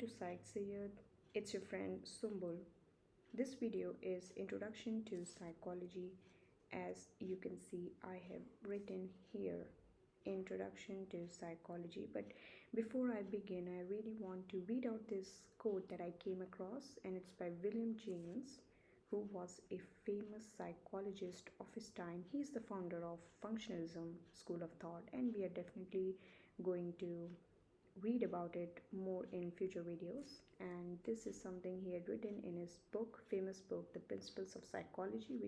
to Psyched Syed. It's your friend Sumbul. This video is Introduction to Psychology. As you can see, I have written here Introduction to Psychology. But before I begin, I really want to read out this quote that I came across, and it's by William James, who was a famous psychologist of his time. He's the founder of Functionalism School of Thought, and we are definitely going to read about it more in future videos. And this is something he had written in his famous book, The Principles of Psychology,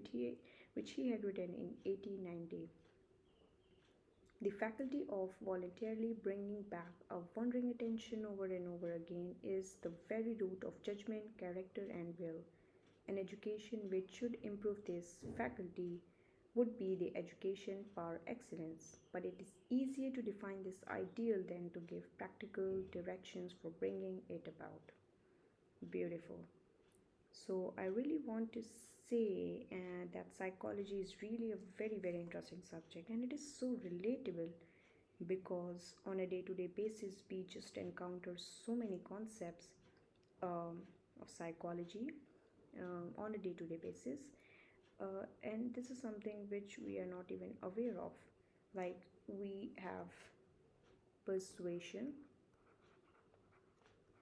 which he had written in 1890. The faculty of voluntarily bringing back a wandering attention over and over again is the very root of judgment, character, and will. An education which should improve this faculty would be the education par excellence, but it is easier to define this ideal than to give practical directions for bringing it about. Beautiful. So I really want to say that psychology is really a very, very interesting subject, and it is so relatable because on a day-to-day basis we just encounter so many concepts of psychology on a day-to-day basis, and this is something which we are not even aware of. Like, we have persuasion.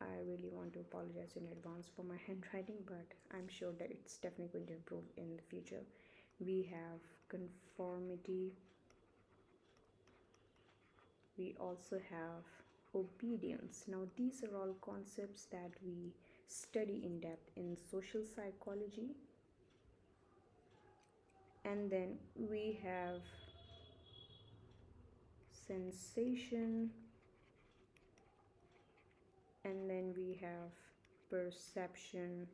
I really want to apologize in advance for my handwriting, but I'm sure that it's definitely going to improve in the future. We have conformity. We also have obedience. Now these are all concepts that we study in depth in social psychology. And then we have sensation, and then we have perception,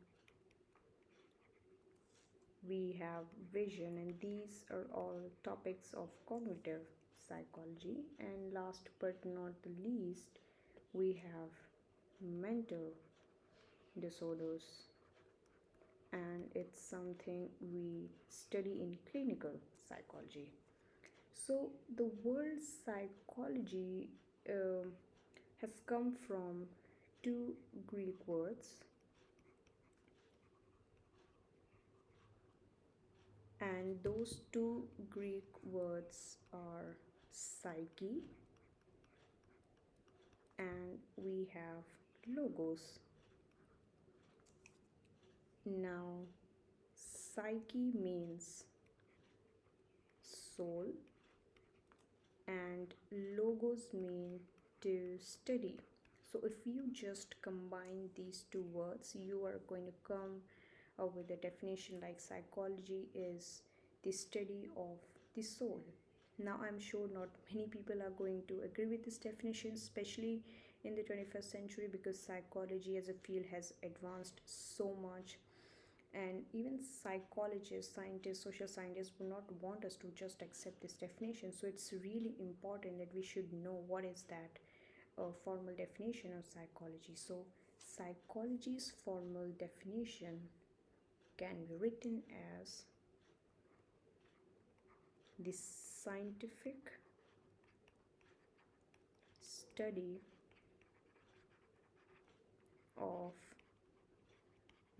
we have vision, and these are all topics of cognitive psychology. And last but not the least, we have mental disorders, and it's something we study in clinical psychology. So the word psychology has come from two Greek words, and those two Greek words are psyche, and we have logos. Now, psyche means soul, and logos mean to study. So if you just combine these two words, you are going to come with a definition like psychology is the study of the soul. Now I'm sure not many people are going to agree with this definition, especially in the 21st century, because psychology as a field has advanced so much, and even psychologists, scientists, social scientists would not want us to just accept this definition. So it's really important that we should know what is that formal definition of psychology. So psychology's formal definition can be written as the scientific study of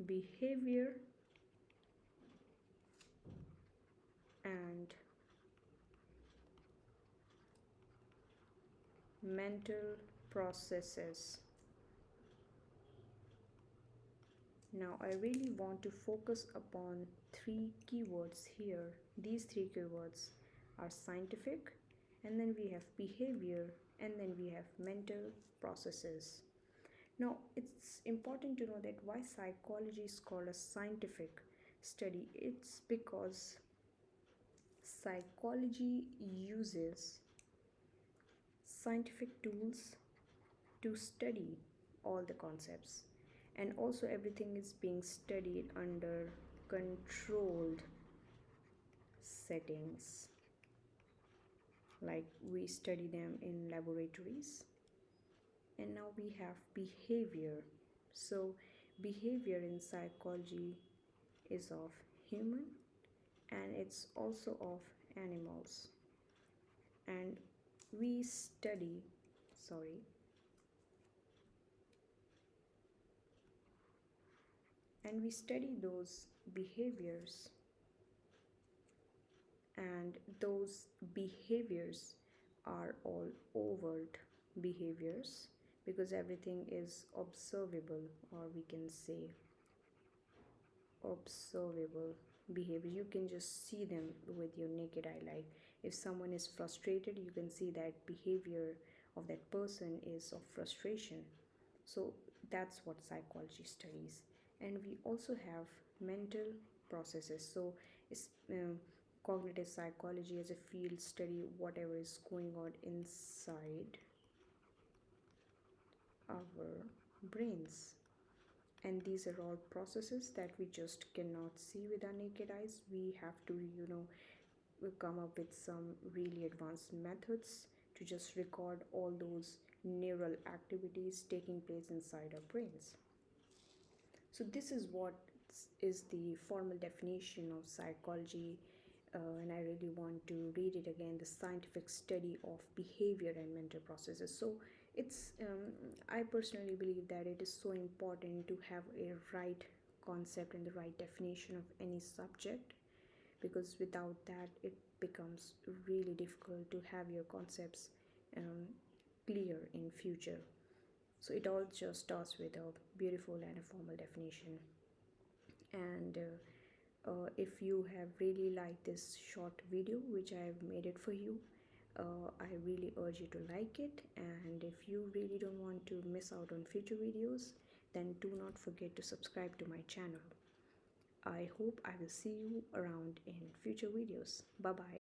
behavior and mental processes. Now I really want to focus upon three keywords here. These three keywords are scientific, and then we have behavior, and then we have mental processes. Now it's important to know that why psychology is called a scientific study. It's because psychology uses scientific tools to study all the concepts, and also everything is being studied under controlled settings, like we study them in laboratories. And now we have behavior. So behavior in psychology is of human, and it's also of animals. And we study and we study those behaviors, and those behaviors are all overt behaviors because everything is observable, or we can say observable behavior. You can just see them with your naked eye. Like if someone is frustrated, you can see that behavior of that person is of frustration. So that's what psychology studies. And we also have mental processes. So it's cognitive psychology as a field study whatever is going on inside our brains, and these are all processes that we just cannot see with our naked eyes. We have to come up with some really advanced methods to just record all those neural activities taking place inside our brains. So this is what is the formal definition of psychology, and I really want to read it again: the scientific study of behavior and mental processes. So it's I personally believe that it is so important to have a right concept and the right definition of any subject, because without that it becomes really difficult to have your concepts um, clear in future. So it all just starts with a beautiful and a formal definition. And if you have really liked this short video which I have made it for you, I really urge you to like it. And if you really don't want to miss out on future videos, then do not forget to subscribe to my channel. I hope I will see you around in future videos. Bye bye.